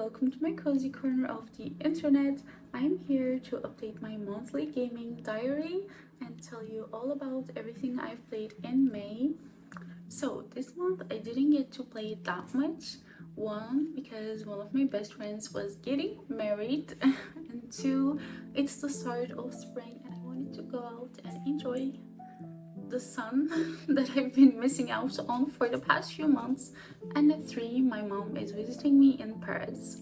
welcome to my cozy corner of the internet. I'm here to update my monthly gaming diary and tell you all about everything I've played in May. So this month I didn't get to play that much. One, because one of my best friends was getting married, and two, it's the start of spring and I wanted to go out and enjoy the sun that I've been missing out on for the past few months. And at three, my mom is visiting me in Paris.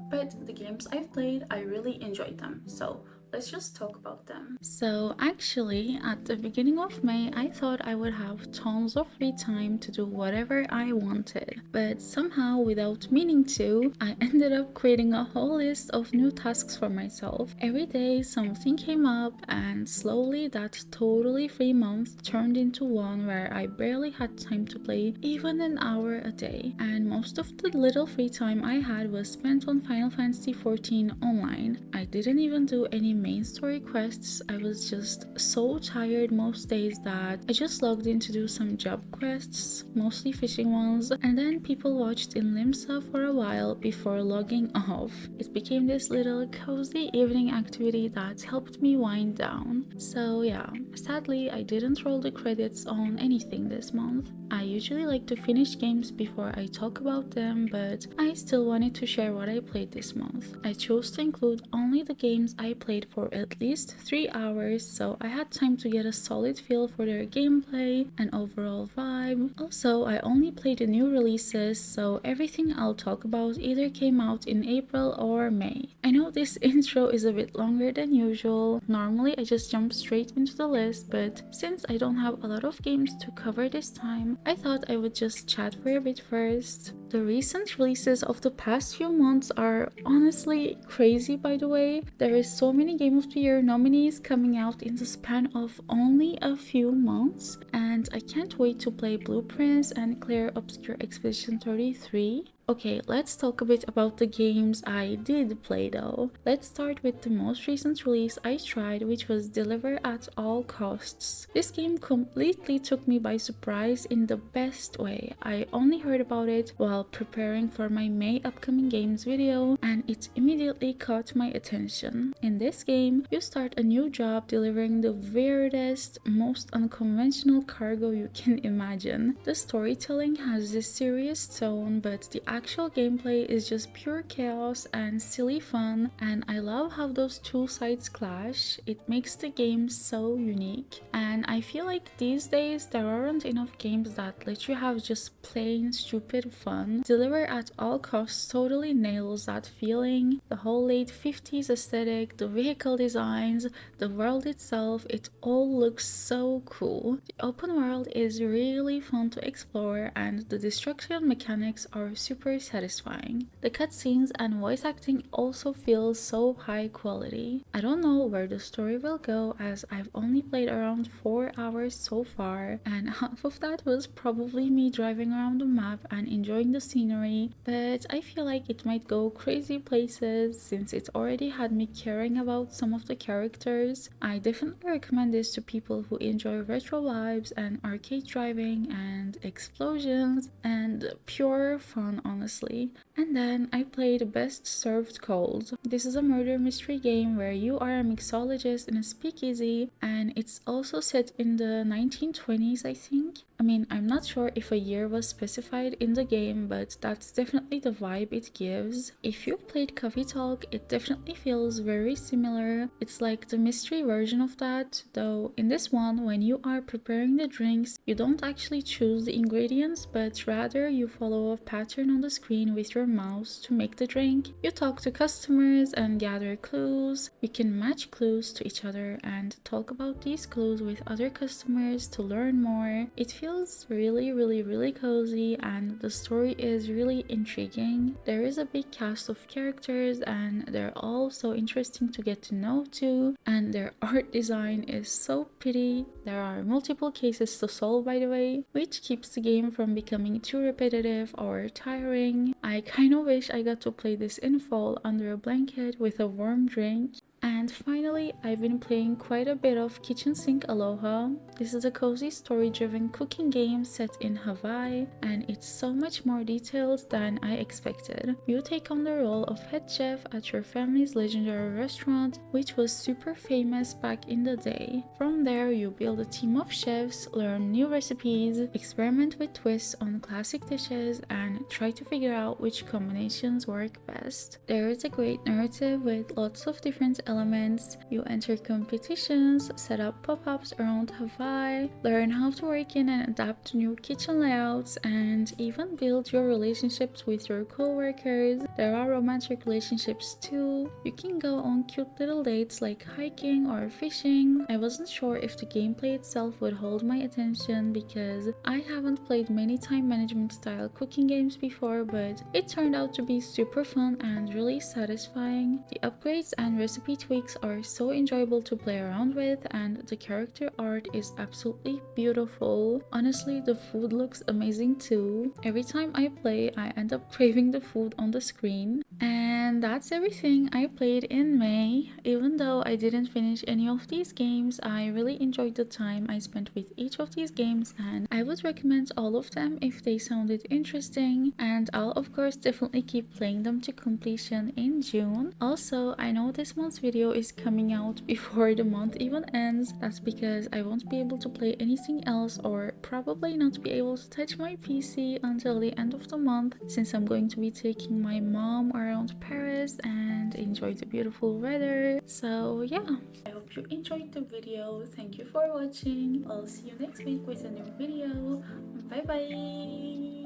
But the games I've played, I really enjoyed them. So let's just talk about them. So actually, at the beginning of May, I thought I would have tons of free time to do whatever I wanted. But somehow, without meaning to, I ended up creating a whole list of new tasks for myself. Every day, something came up, and slowly that totally free month turned into one where I barely had time to play even an hour a day. And most of the little free time I had was spent on Final Fantasy XIV online. I didn't even do any main story quests. I was just so tired most days that I just logged in to do some job quests, mostly fishing ones, and then people watched in Limsa for a while before logging off. It became this little cozy evening activity that helped me wind down. So yeah, sadly I didn't roll the credits on anything this month. I usually like to finish games before I talk about them, but I still wanted to share what I played this month. I chose to include only the games I played for at least 3 hours, so I had time to get a solid feel for their gameplay and overall vibe. Also, I only played the new releases, so everything I'll talk about either came out in April or May. I know this intro is a bit longer than usual. Normally I just jump straight into the list, but since I don't have a lot of games to cover this time, I thought I would just chat for a bit first. The recent releases of the past few months are honestly crazy, by the way. There is so many Game of the Year nominees coming out in the span of only a few months, and I can't wait to play Blueprints and clear Obscure Expedition 33. Okay, let's talk a bit about the games I did play though. Let's start with the most recent release I tried, which was Deliver at All Costs. This game completely took me by surprise in the best way. I only heard about it while preparing for my May upcoming games video, and it immediately caught my attention. In this game, you start a new job delivering the weirdest, most unconventional cargo you can imagine. The storytelling has this serious tone, but the actual gameplay is just pure chaos and silly fun, and I love how those two sides clash. It makes the game so unique, and I feel like these days there aren't enough games that let you have just plain stupid fun. Deliver at All Costs totally nails that feeling. The whole late 50s aesthetic, the vehicle designs, the world itself, it all looks so cool. The open world is really fun to explore, and the destruction mechanics are super satisfying. The cutscenes and voice acting also feel so high quality. I don't know where the story will go, as I've only played around 4 hours so far, and half of that was probably me driving around the map and enjoying the scenery, but I feel like it might go crazy places since it already had me caring about some of the characters. I definitely recommend this to people who enjoy retro vibes and arcade driving and explosions and pure fun, honestly. And then I played Best Served Cold. This is a murder mystery game where you are a mixologist in a speakeasy, and it's also set in the 1920s, I think. I mean, I'm not sure if a year was specified in the game, but that's definitely the vibe it gives. If you've played Coffee Talk, it definitely feels very similar. It's like the mystery version of that, though in this one, when you are preparing the drinks, you don't actually choose the ingredients, but rather you follow a pattern on the screen with your mouse to make the drink. You talk to customers and gather clues. You can match clues to each other and talk about these clues with other customers to learn more. It feels really cozy, and the story is really intriguing. There is a big cast of characters and they're all so interesting to get to know too, and their art design is so pretty. There are multiple cases to solve, by the way, which keeps the game from becoming too repetitive or tiring. I kind of wish I got to play this in fall under a blanket with a warm drink. And finally, I've been playing quite a bit of Kitchen Sink Aloha. This is a cozy story-driven cooking game set in Hawaii, and it's so much more detailed than I expected. You take on the role of head chef at your family's legendary restaurant, which was super famous back in the day. From there, you build a team of chefs, learn new recipes, experiment with twists on classic dishes, and try to figure out which combinations work best. There is a great narrative with lots of different elements. You enter competitions, set up pop-ups around Hawaii, learn how to work in and adapt to new kitchen layouts, and even build your relationships with your co-workers. There are romantic relationships too. You can go on cute little dates like hiking or fishing. I wasn't sure if the gameplay itself would hold my attention because I haven't played many time management style cooking games before, but it turned out to be super fun and really satisfying. The upgrades and recipe tweaks are so enjoyable to play around with, and the character art is absolutely beautiful. Honestly, the food looks amazing too. Every time I play, I end up craving the food on the screen. And that's everything I played in May. Even though I didn't finish any of these games, I really enjoyed the time I spent with each of these games, and I would recommend all of them if they sounded interesting, and I'll of course definitely keep playing them to completion in June. Also, I know this month's video is coming out before the month even ends. That's because I won't be able to play anything else, or probably not be able to touch my PC until the end of the month, since I'm going to be taking my mom around Paris and enjoy the beautiful weather. So yeah, I hope you enjoyed the video. Thank you for watching. I'll see you next week with a new video. Bye bye.